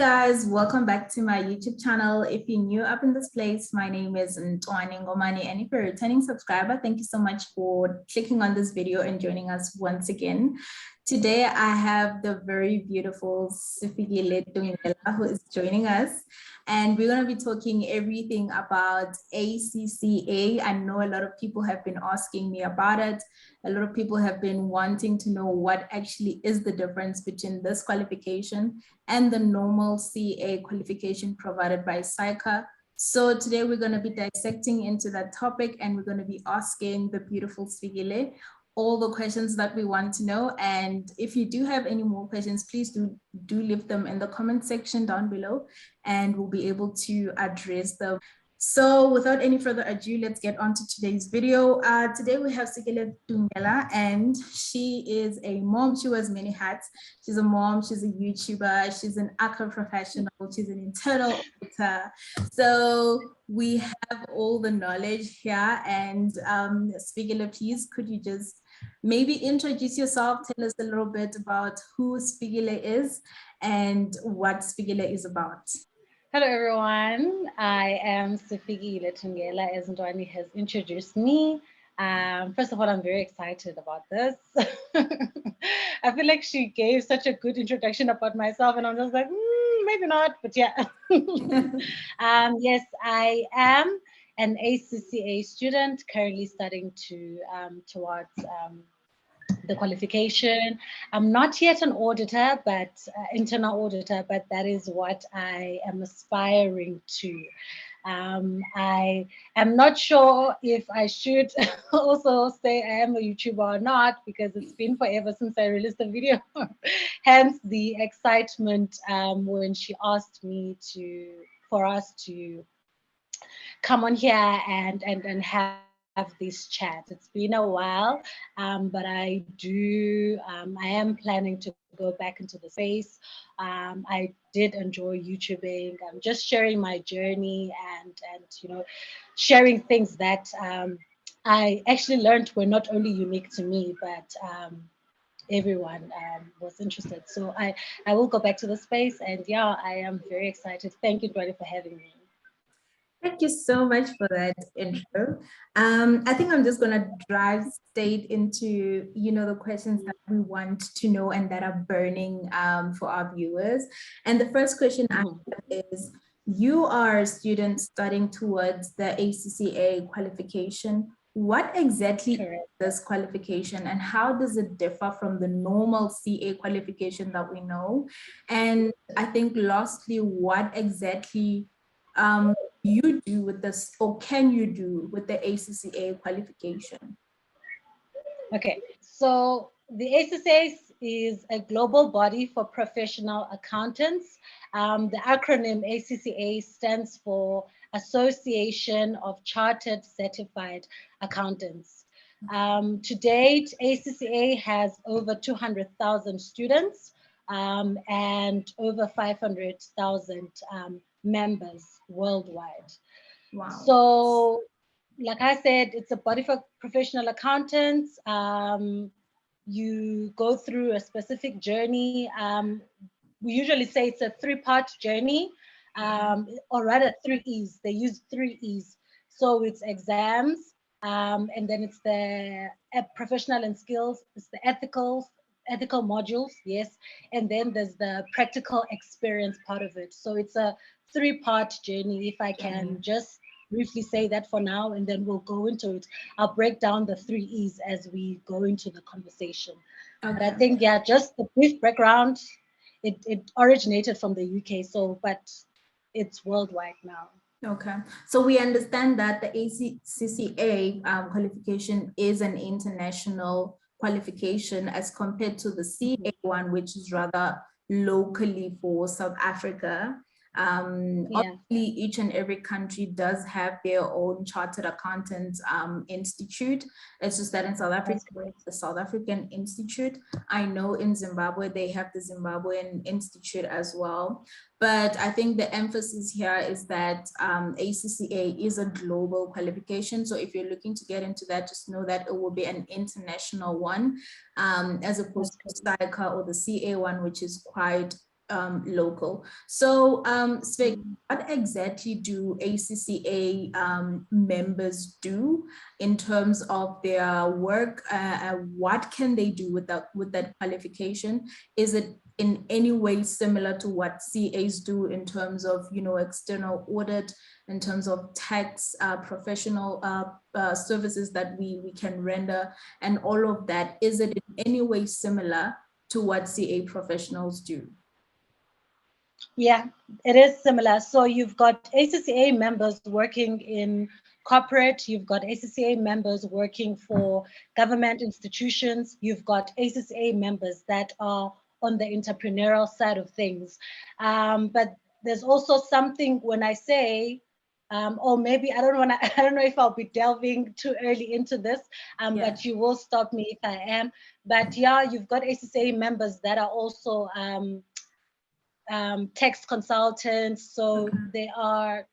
guys, welcome back to my YouTube channel. If you're new up in this place, my name is Ntwanie, Ngomane, and if you're a returning subscriber, thank you so much for clicking on this video and joining us once again. Today, I have the very beautiful Sifikile Tungela who is joining us, and we're going to be talking everything about ACCA. I know a lot of people have been asking me about it. A lot of people have been wanting to know what actually is the difference between this qualification and the normal CA qualification provided by ACCA. So today we're going to be dissecting into that topic, and we're going to be asking the beautiful Sifikile all the questions that we want to know. And if you do have any more questions, please do leave them in the comment section down below, and we'll be able to address them. So without any further ado, let's get on to today's video. Today we have Sifikile Tungela, and she is a mom. She wears many hats. She's a mom, she's a YouTuber, she's an ACCA professional, she's an internal auditor. So we have all the knowledge here. And Sifikile, please, could you just maybe introduce yourself, tell us a little bit about who Sifikile is and what Sifikile is about. Hello everyone, I am Sifikile Tungela, as Ntwanie has introduced me. First of all, I'm very excited about this. I feel like she gave such a good introduction about myself, and I'm just like, maybe not, but yeah. Yes, I am an ACCA student, currently studying towards the qualification. I'm not yet an auditor, but internal auditor, but that is what I am aspiring to. I am not sure if I should also say I am a YouTuber or not, because it's been forever since I released a video. Hence the excitement when she asked me for us to come on here and have this chat. It's been a while, but I am planning to go back into the space. I did enjoy YouTubing. I'm just sharing my journey and sharing things that I actually learned were not only unique to me, but everyone was interested. So I will go back to the space, and yeah, I am very excited. Thank you, Ntwanie, for having me. Thank you so much for that intro. I think I'm just going to drive straight into, the questions that we want to know and that are burning for our viewers. And the first question I have is, you are a student studying towards the ACCA qualification. What exactly is this qualification, and how does it differ from the normal CA qualification that we know? And I think lastly, what exactly you do with this, or can you do with the ACCA qualification? Okay, so the ACCA is a global body for professional accountants. The acronym ACCA stands for Association of Chartered Certified Accountants. To date, ACCA has over 200,000 students and over 500,000 members worldwide. Wow. So, like I said, it's a body for professional accountants. You go through a specific journey. We usually say it's a 3-part journey, or rather 3 E's. They use 3 E's. So it's exams, and then it's the professional and skills, it's the ethical modules, yes, and then there's the practical experience part of it. So it's a 3-part journey, if I can just briefly say that for now, and then we'll go into it. I'll break down the 3 E's as we go into the conversation. Okay. But I think, yeah, just the brief background, it originated from the UK, but it's worldwide now. Okay, so we understand that the ACCA qualification is an international qualification as compared to the CA one, which is rather locally for South Africa. Obviously, each and every country does have their own chartered accountants institute. It's just that in South Africa, it's the South African Institute. I know in Zimbabwe, they have the Zimbabwean Institute as well. But I think the emphasis here is that ACCA is a global qualification. So if you're looking to get into that, just know that it will be an international one, as opposed to ACCA or the CA one, which is quite local. So, Svek, what exactly do ACCA members do in terms of their work? What can they do with that qualification? Is it in any way similar to what CAs do in terms of, external audit, in terms of tax, professional services that we can render, and all of that? Is it in any way similar to what CA professionals do? Yeah, it is similar. So you've got ACCA members working in corporate, you've got ACCA members working for government institutions, you've got ACCA members that are on the entrepreneurial side of things. But there's also something when I say, or maybe I don't know if I'll be delving too early into this, but you will stop me if I am. But yeah, you've got ACCA members that are also tax consultants, so they are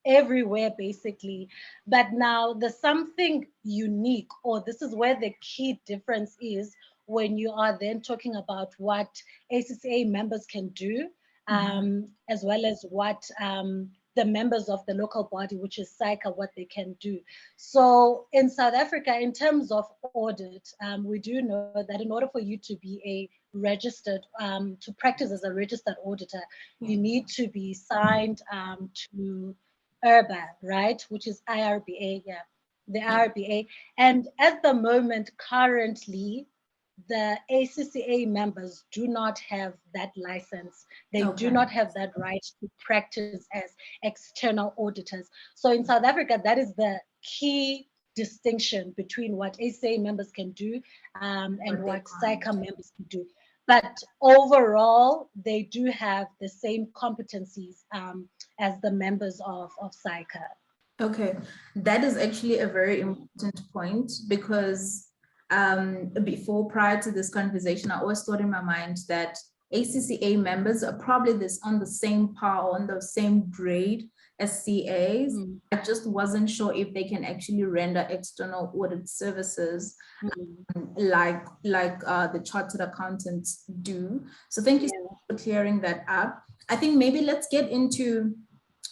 everywhere basically. But now there's something unique, or this is where the key difference is when you are then talking about what ACCA members can do, as well as what the members of the local body, which is SAICA, what they can do. So in South Africa, in terms of audit, we do know that in order for you to be a registered, to practice as a registered auditor, you need to be signed to IRBA, right? Which is IRBA, the IRBA. And at the moment, currently, the ACCA members do not have that license. They do not have that right to practice as external auditors. So in South Africa, that is the key distinction between what ACCA members can do and what SAICA members can do. But overall, they do have the same competencies as the members of SAICA. Okay, that is actually a very important point, because prior to this conversation, I always thought in my mind that ACCA members are probably on the same par, on the same grade as CAs. I just wasn't sure if they can actually render external audit services like the chartered accountants do. So thank you so much for clearing that up. I think maybe let's get into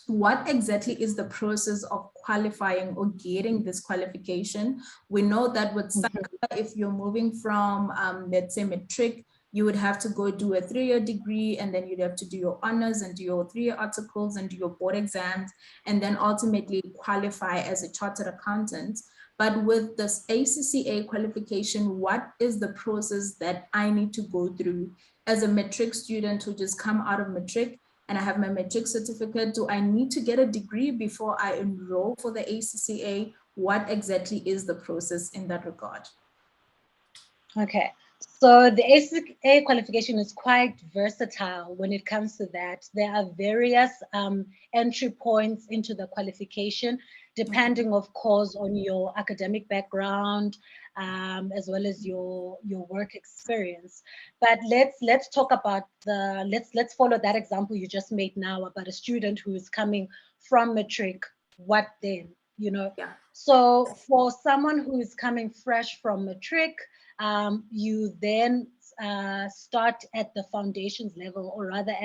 what exactly is the process of qualifying or getting this qualification. We know that with SAICA, if you're moving from, let's say, matric, you would have to go do a 3-year degree, and then you'd have to do your honors and do your 3-year articles and do your board exams, and then ultimately qualify as a chartered accountant. But with this ACCA qualification, what is the process that I need to go through as a matric student who just come out of matric and I have my matric certificate? Do I need to get a degree before I enroll for the ACCA? What exactly is the process in that regard? Okay, so the ACCA qualification is quite versatile when it comes to that. There are various entry points into the qualification, depending, of course, on your academic background, as well as your work experience. But let's talk about let's follow that example you just made now about a student who is coming from matric. What then? So for someone who is coming fresh from matric, you then start at the foundations level, or rather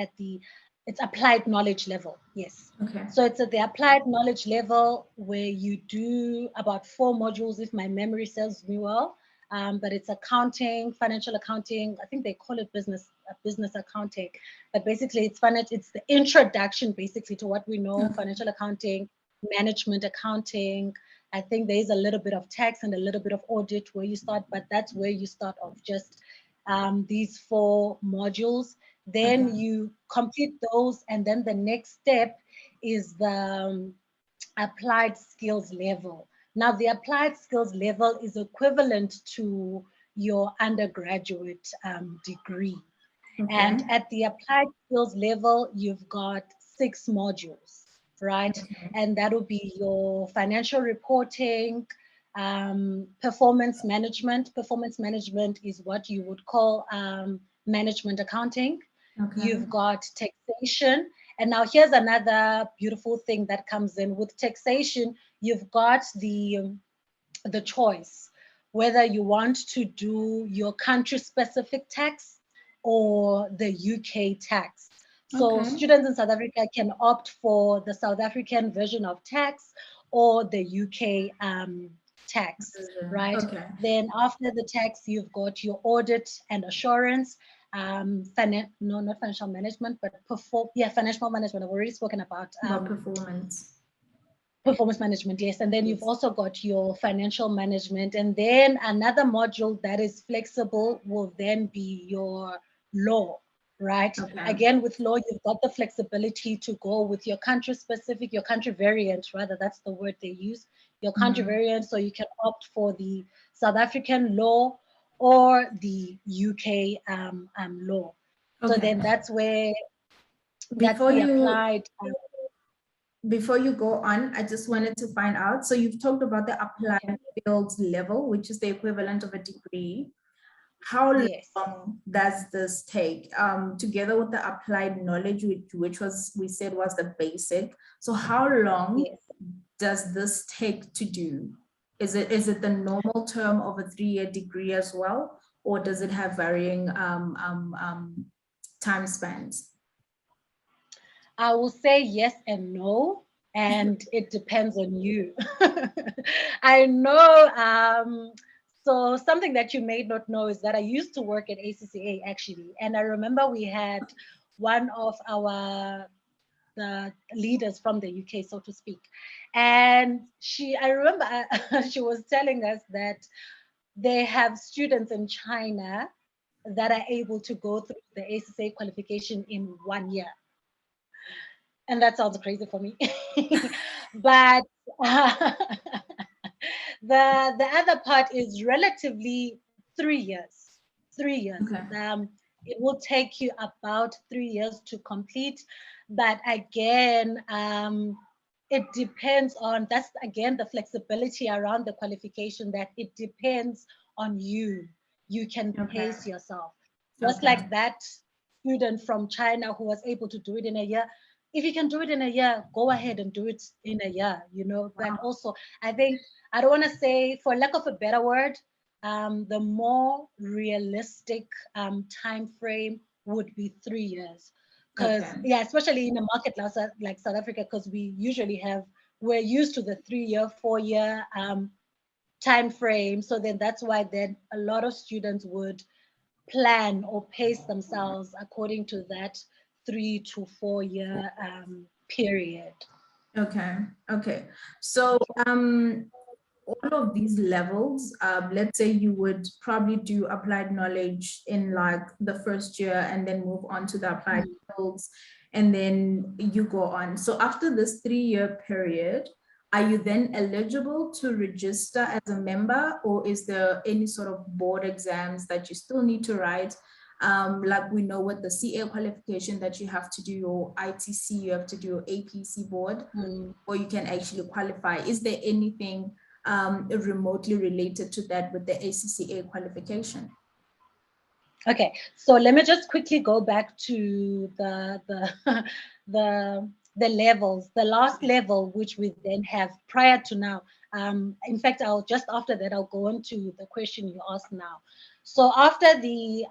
it's applied knowledge level. Yes. Okay. So it's at the applied knowledge level where you do about 4 modules, if my memory serves me well. But it's accounting, financial accounting. I think they call it business accounting. But basically, it's the introduction, basically, to what we know: financial accounting, management accounting. I think there is a little bit of tax and a little bit of audit where you start, but that's where you start off, just these 4 modules. Then you complete those, and then the next step is the applied skills level. Now, the applied skills level is equivalent to your undergraduate degree. And at the applied skills level, you've got 6 modules, right? And that will be your financial reporting, performance management. Performance management is what you would call management accounting. You've got taxation. And now here's another beautiful thing that comes in. With taxation, you've got the choice, whether you want to do your country-specific tax or the UK tax. So students in South Africa can opt for the South African version of tax or the UK tax, right? Then after the tax, you've got your audit and assurance, not financial management, but financial management. I've already spoken about performance management, yes. And then you've also got your financial management, and then another module that is flexible will then be your law, right? Again, with law, you've got the flexibility to go with your country specific, your country variant, rather, that's the word they use, your country variant. So you can opt for the South African law or the UK law. So then that's where that's the applied. Before you go on, I just wanted to find out, so you've talked about the applied fields level, which is the equivalent of a degree. How long does this take, together with the applied knowledge, which was, we said, was the basic? So how long does this take to do? Is it the normal term of a 3-year degree as well, or does it have varying time spans? I will say yes and no, and it depends on you. I know. So something that you may not know is that I used to work at ACCA actually, and I remember we had one of the leaders from the UK, so to speak, and I remember she was telling us that they have students in China that are able to go through the ACCA qualification in 1 year. And that sounds crazy for me. But the other part is relatively 3 years. 3 years. It will take you about 3 years to complete. But again, it depends on, that's again the flexibility around the qualification, that it depends on you. You can pace yourself. Just like that student from China who was able to do it in a year. If you can do it in a year, go ahead and do it in a year, you know. But also, I think, I don't want to say, for lack of a better word, the more realistic time frame would be 3 years. Because, especially in a market like South Africa, because we're used to the 3-year, 4-year time frame. So then that's why then a lot of students would plan or pace themselves according to that 3 to 4 year period. Okay. So all of these levels, let's say you would probably do applied knowledge in like the first year and then move on to the applied fields, and then you go on. So after this 3-year period, are you then eligible to register as a member, or is there any sort of board exams that you still need to write? Like we know with the CA qualification that you have to do your ITC, you have to do your APC board, or you can actually qualify. Is there anything remotely related to that with the ACCA qualification? Okay, so let me just quickly go back to the levels. The last level, which we then have prior to now. In fact, after that, I'll go on to the question you asked now. So after the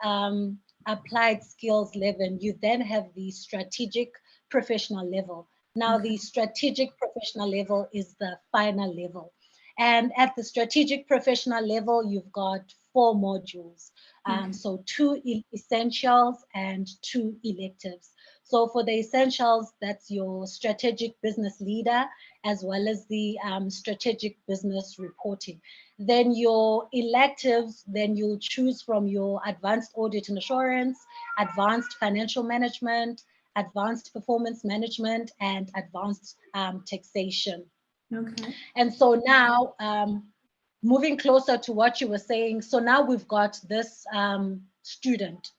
applied skills level, you then have the strategic professional level. Now, the strategic professional level is the final level. And at the strategic professional level, you've got 4 modules. So 2 essentials and 2 electives. So for the essentials, that's your strategic business leader, as well as the strategic business reporting. Then your electives, then you'll choose from your advanced audit and assurance, advanced financial management, advanced performance management, and advanced taxation. And so now, moving closer to what you were saying, so now we've got this student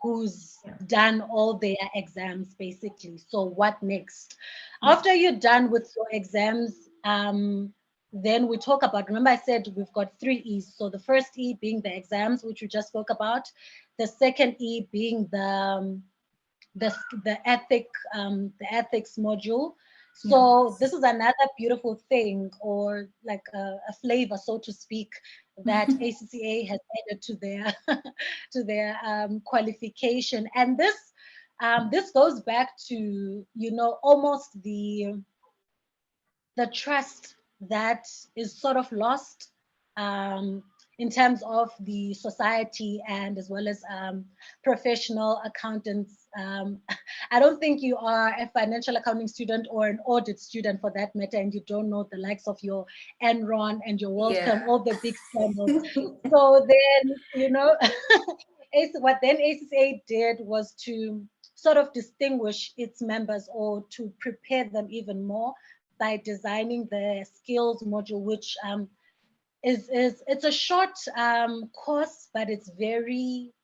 who's done all their exams, basically. So what next? After you're done with your exams, then we talk about, remember I said we've got 3 E's. So the first E being the exams, which we just spoke about. The second E being the ethics module. So this is another beautiful thing, or like a flavor, so to speak, that ACCA has added to their to their qualification. And this goes back to, you know, almost the trust that is sort of lost in terms of the society, and as well as professional accountants. I don't think you are a financial accounting student or an audit student for that matter, and you don't know the likes of your Enron and your WorldCom, all the big scandals. So then, you know, what then ACCA did was to sort of distinguish its members, or to prepare them even more by designing the skills module, which is it's a short course, but it's very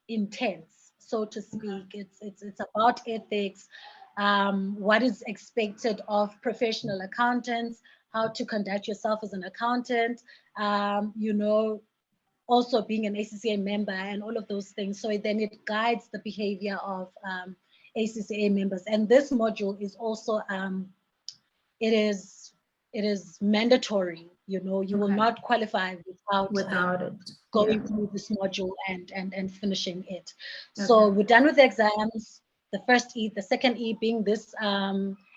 intense, so to speak. It's about ethics, what is expected of professional accountants, how to conduct yourself as an accountant, you know, also being an ACCA member and all of those things. So then it guides the behavior of ACCA members. And this module is also it is mandatory. You know, you will not qualify without it going through this module and finishing it. So we're done with the exams. The first E, the second E being this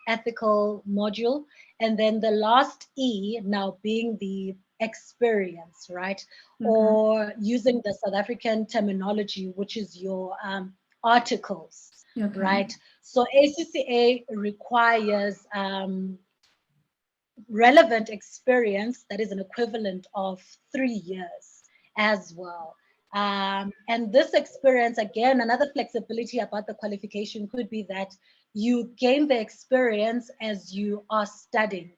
ethical module, and then the last E now being the experience, right? Or using the South African terminology, which is your articles, right? So ACCA requires relevant experience that is an equivalent of 3 years as well. And this experience, again, another flexibility about the qualification could be that you gain the experience as you are studying,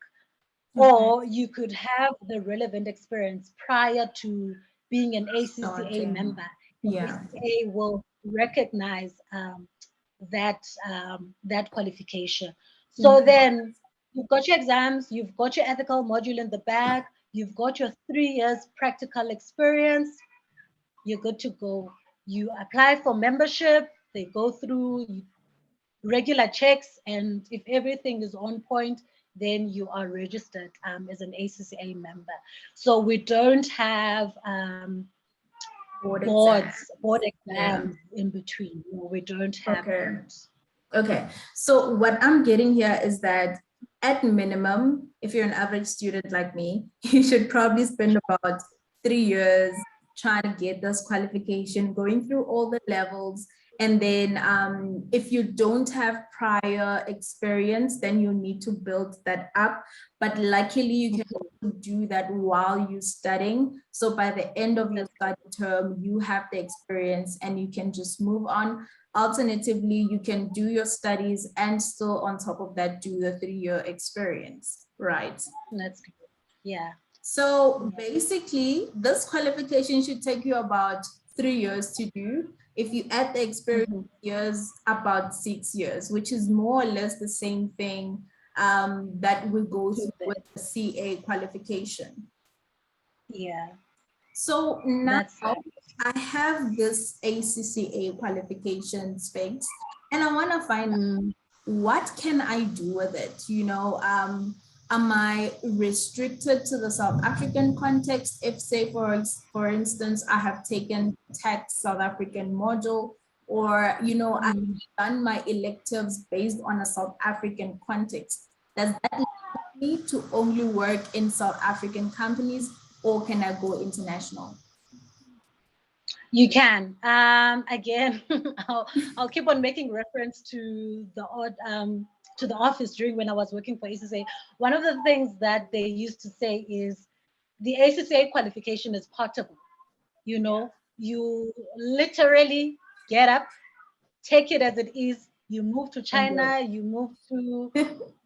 or you could have the relevant experience prior to being an ACCA member. ACCA will recognize that qualification. So then you've got your exams, you've got your ethical module in the bag, you've got your 3 years practical experience, you're good to go. You apply for membership, they go through regular checks, and if everything is on point, then you are registered as an ACCA member. So we don't have board exams in between. No, we don't have those. Okay, so what I'm getting here is that at minimum, if you're an average student like me, you should probably spend about 3 years trying to get this qualification, going through all the levels. And then if you don't have prior experience, then you need to build that up. But luckily, you can do that while you're studying. So by the end of your study term, you have the experience and you can just move on. Alternatively, you can do your studies and still on top of that, do the 3-year experience, right? That's good. Yeah. So basically, this qualification should take you about 3 years to do. If you add the experience years, about 6 years, which is more or less the same thing that we go through with the CA qualification. Yeah. So now I have this ACCA qualification specs, and I want to find out what can I do with it? You know, am I restricted to the South African context? If, say, for instance, I have taken tax South African module, or, you know, I've done my electives based on a South African context, does that allow me to only work in South African companies, or can I go international? You can. Again, I'll keep on making reference to the office during when I was working for ACCA. One of the things that they used to say is the ACCA qualification is portable. You know, you literally get up, take it as it is. You move to China, you move to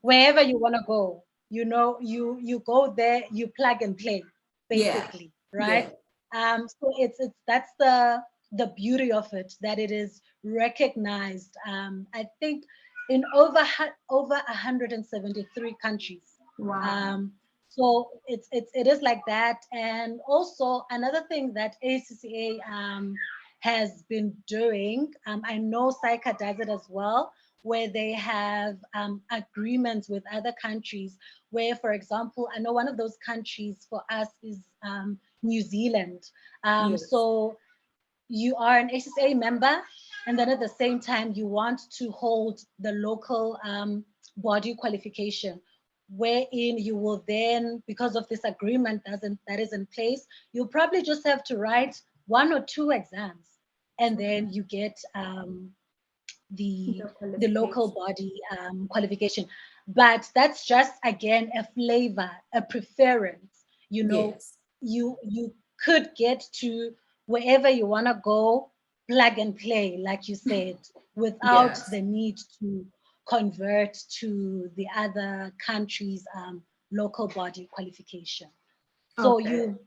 wherever you want to go. You know, you go there, you plug and play, basically, right? So that's the beauty of it, that it is recognized. I think in over 173 countries. Wow. So it is like that. And also another thing that ACCA has been doing, I know SAICA does it as well, where they have agreements with other countries, where, for example, I know one of those countries for us is New Zealand. Yes. So you are an ACCA member, and then at the same time, you want to hold the local body qualification, wherein you will then, because of this agreement that is in place, you'll probably just have to write 1 or 2 exams, and then you get the local body qualification. But that's just, again, a flavor, a preference. You know, Yes. you could get to wherever you want to go, plug and play, like you said, without Yes. the need to convert to the other country's local body qualification. So Okay. you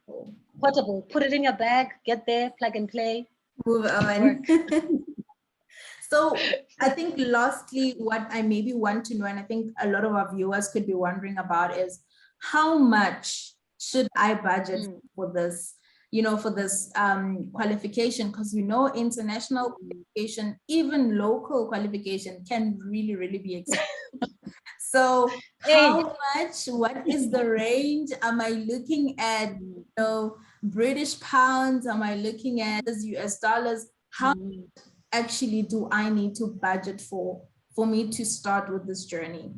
portable, put it in your bag, get there, plug and play, Move on. work. So I think lastly, what I maybe want to know, and I think a lot of our viewers could be wondering about, is how much should I budget for this, for this qualification? Because we know international qualification, even local qualification, can really, really be expensive. So how much, what is the range? Am I looking at, British pounds? Am I looking at US dollars? How actually do I need to budget for me to start with this journey?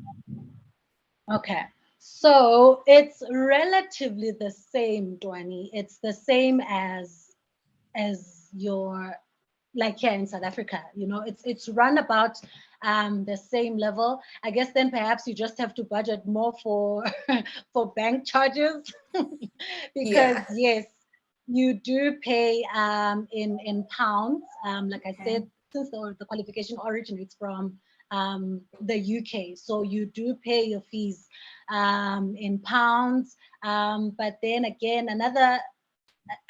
Okay, so it's relatively the same, Ntwanie. It's the same as your, like here in South Africa. It's run about the same level. I guess then perhaps you just have to budget more for for bank charges because yes, you do pay in pounds. Like I said, since the qualification originates from the UK, so you do pay your fees in pounds. But then again, another,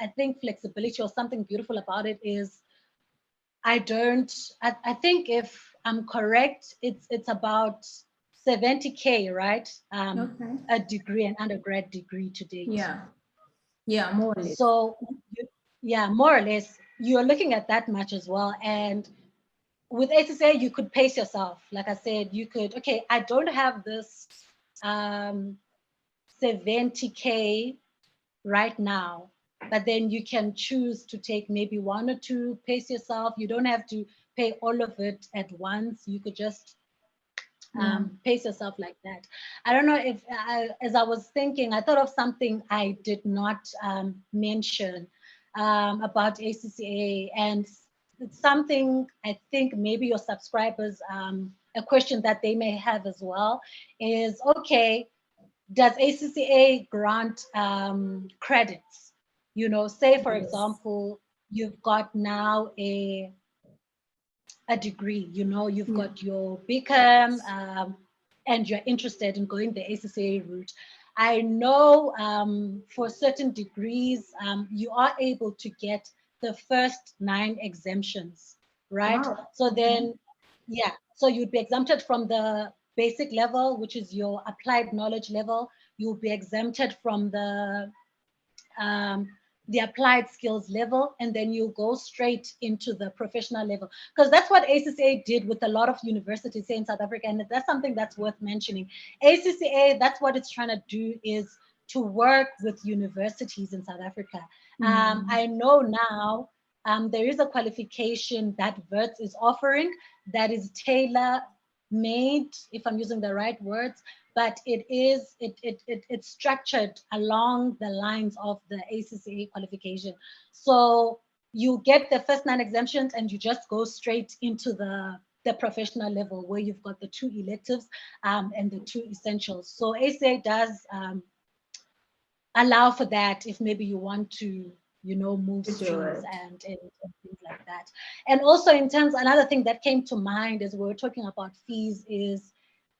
I think, flexibility or something beautiful about it is I think if I'm correct, it's about 70K, right? A degree, an undergrad degree to date. Yeah, more or less. So, yeah, more or less, you're looking at that much as well. And with ACCA, you could pace yourself. Like I said, you could, okay, I don't have this 70K right now, but then you can choose to take maybe 1 or 2, pace yourself. You don't have to pay all of it at once. You could just pace yourself like that. I don't know if, as I was thinking, I thought of something I did not mention about ACCA, and it's something I think maybe your subscribers, a question that they may have as well is, okay, does ACCA grant credits? Say for example, you've got now a degree, you've got your BCom and you're interested in going the ACCA route. I know for certain degrees, you are able to get the first 9 exemptions, right? Wow. So then, yeah, so you'd be exempted from the basic level, which is your applied knowledge level. You'll be exempted from the applied skills level, and then you go straight into the professional level. Because that's what ACCA did with a lot of universities here in South Africa, and that's something that's worth mentioning. ACCA, that's what it's trying to do, is to work with universities in South Africa. I know now there is a qualification that Wits is offering that is tailor-made, if I'm using the right words, but it's structured along the lines of the ACCA qualification. So you get the first 9 exemptions and you just go straight into the professional level, where you've got the 2 electives and the 2 essentials. So ACCA does allow for that if maybe you want to, move streams and things like that. And also, in terms, another thing that came to mind as we were talking about fees is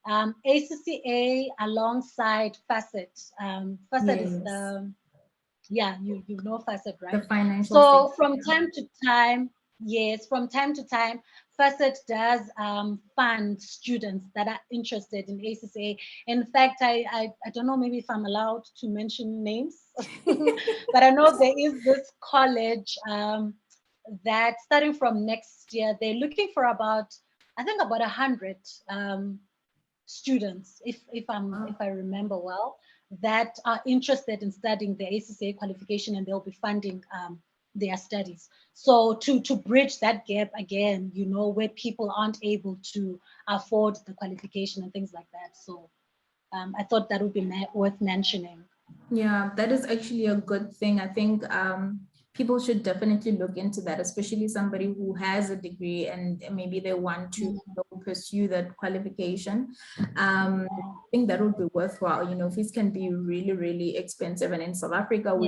ACCA alongside Facet. Facet is the, you know Facet, right? The financial. So from time to time, Facet does fund students that are interested in ACCA. In fact, I don't know, maybe if I'm allowed to mention names, but I know there is this college that starting from next year, they're looking for about I think about 100 students, if I remember well, that are interested in studying the ACCA qualification, and they'll be funding their studies. So to bridge that gap again, you know, where people aren't able to afford the qualification and things like that. So I thought that would be worth mentioning. Yeah, that is actually a good thing. I think people should definitely look into that, especially somebody who has a degree and maybe they want to pursue that qualification. I think that would be worthwhile. You know, fees can be really, really expensive. And in South Africa,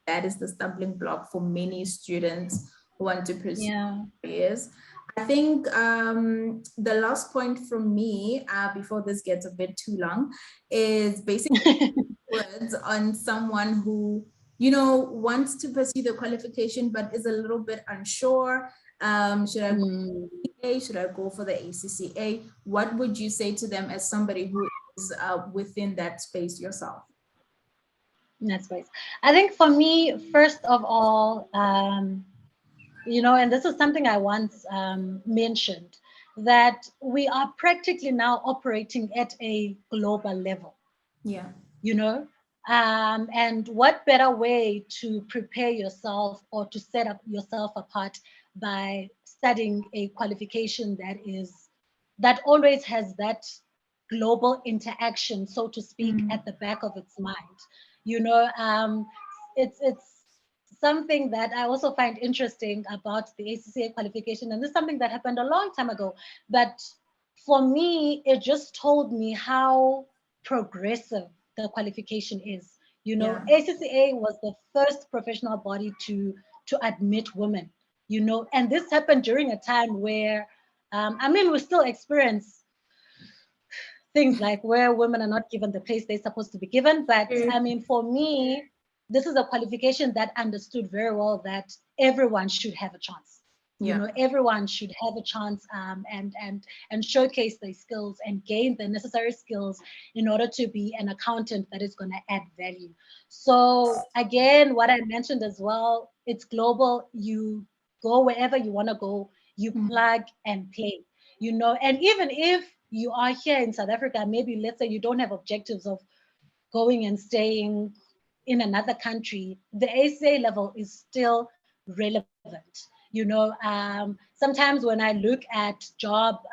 that is the stumbling block for many students who want to pursue careers. I think the last point from me, before this gets a bit too long, is basically words on someone who, you know, wants to pursue the qualification but is a little bit unsure. Should I go for the ACCA? Should I go for the ACCA? What would you say to them as somebody who is within that space yourself? That space. I think for me, first of all, you know, and this is something I once mentioned, that we are practically now operating at a global level. Yeah. You know, and what better way to prepare yourself or to set up yourself apart by studying a qualification that always has that global interaction, so to speak, at the back of its mind. You know, it's something that I also find interesting about the ACCA qualification, and this is something that happened a long time ago. But for me, it just told me how progressive the qualification is. You know, ACCA was the first professional body to admit women. You know, and this happened during a time where, I mean, we still experience things like where women are not given the place they're supposed to be given. But I mean, for me, this is a qualification that understood very well that everyone should have a chance. You know, everyone should have a chance and showcase their skills and gain the necessary skills in order to be an accountant that is going to add value. So again, what I mentioned as well, it's global. You go wherever you want to go, you plug and play, you know, and even if you are here in South Africa, maybe let's say you don't have objectives of going and staying in another country, the ACA level is still relevant. You know, sometimes when I look at job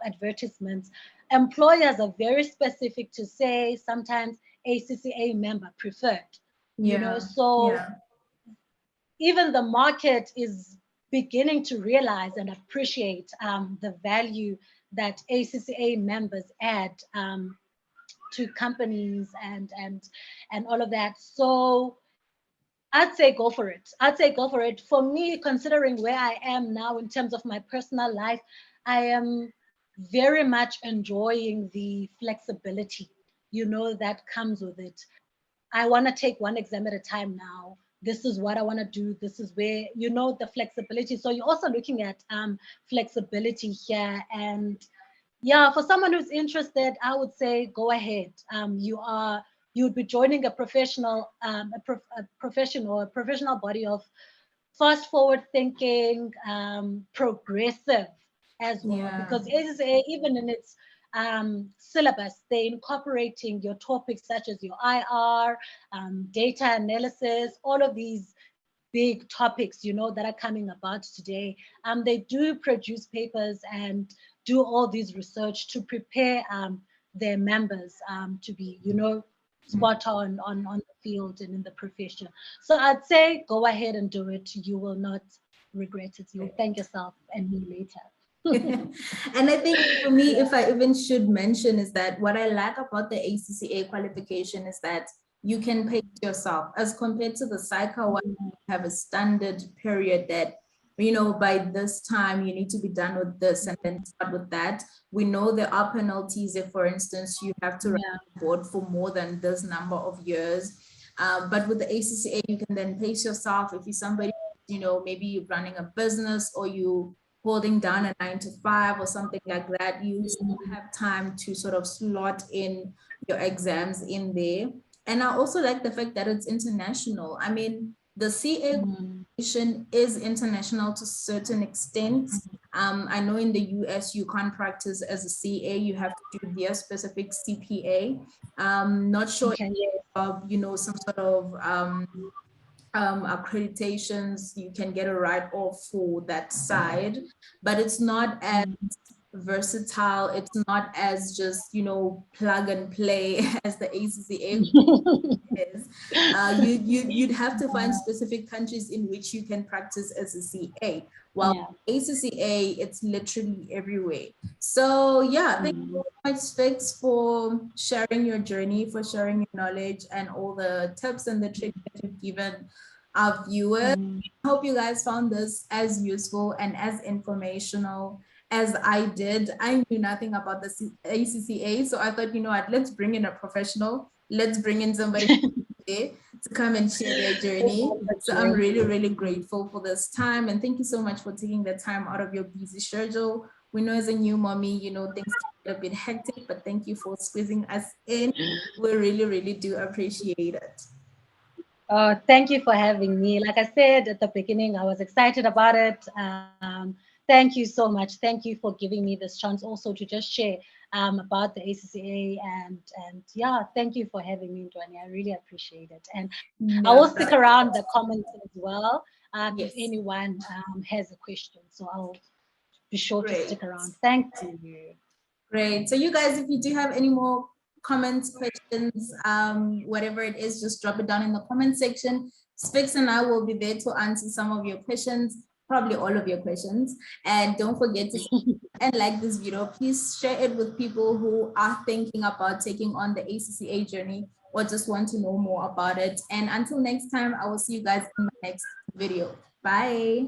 advertisements, employers are very specific to say sometimes ACCA member preferred. You know, so even the market is beginning to realize and appreciate the value that ACCA members add to companies and all of that. So I'd say go for it. I'd say go for it. For me, considering where I am now in terms of my personal life, I am very much enjoying the flexibility, you know, that comes with it. I want to take one exam at a time now. This is what I want to do. This is where, you know, the flexibility. So you're also looking at flexibility here. And yeah, for someone who's interested, I would say go ahead. You'd be joining a professional body of fast forward thinking, progressive as well, because ACCA, even in its syllabus, they're incorporating your topics such as your IR, data analysis, all of these big topics, you know, that are coming about today. They do produce papers and do all these research to prepare their members to be, you know, spot on the field and in the profession. So I'd say go ahead and do it. You will not regret it. You'll thank yourself and me later. And I think for me, if I even should mention, is that what I like about the ACCA qualification is that you can pace yourself as compared to the SAICA one. You have a standard period that, you know, by this time you need to be done with this and then start with that. We know there are penalties if, for instance, you have to run a board for more than this number of years. But with the ACCA, you can then pace yourself. If you're somebody, you know, maybe you're running a business or you holding down a 9-to-5 or something like that, you still have time to sort of slot in your exams in there. And I also like the fact that it's international. I mean, the CA qualification is international to a certain extent. I know in the US you can't practice as a CA, you have to do their specific CPA. Not sure Okay. of, you know, some sort of accreditations, you can get a write-off for that side, but it's not as versatile, it's not as just, you know, plug and play as the ACCA is. You'd have to find specific countries in which you can practice as a CA, while ACCA, it's literally everywhere. So yeah, thank you so much, Fix, for sharing your journey, for sharing your knowledge and all the tips and the tricks that you've given our viewers. I hope you guys found this as useful and as informational as I did. I knew nothing about the ACCA, so I thought, you know what, let's bring in a professional. Let's bring in somebody to come and share their journey. So I'm really, really grateful for this time. And thank you so much for taking the time out of your busy schedule. We know as a new mommy, you know, things get a bit hectic, but thank you for squeezing us in. We really, really do appreciate it. Thank you for having me. Like I said at the beginning, I was excited about it. Thank you so much. Thank you for giving me this chance also to just share about the ACCA, and yeah, thank you for having me, Ntwanie. I really appreciate it. And I will stick around the comments as well if anyone has a question. So I'll be sure to stick around. Thank you. Great. So you guys, if you do have any more comments, questions, whatever it is, just drop it down in the comment section. Spix and I will be there to answer some of your questions, probably all of your questions. And don't forget to and like this video. Please share it with people who are thinking about taking on the ACCA journey or just want to know more about it. And until next time, I will see you guys in my next video. Bye.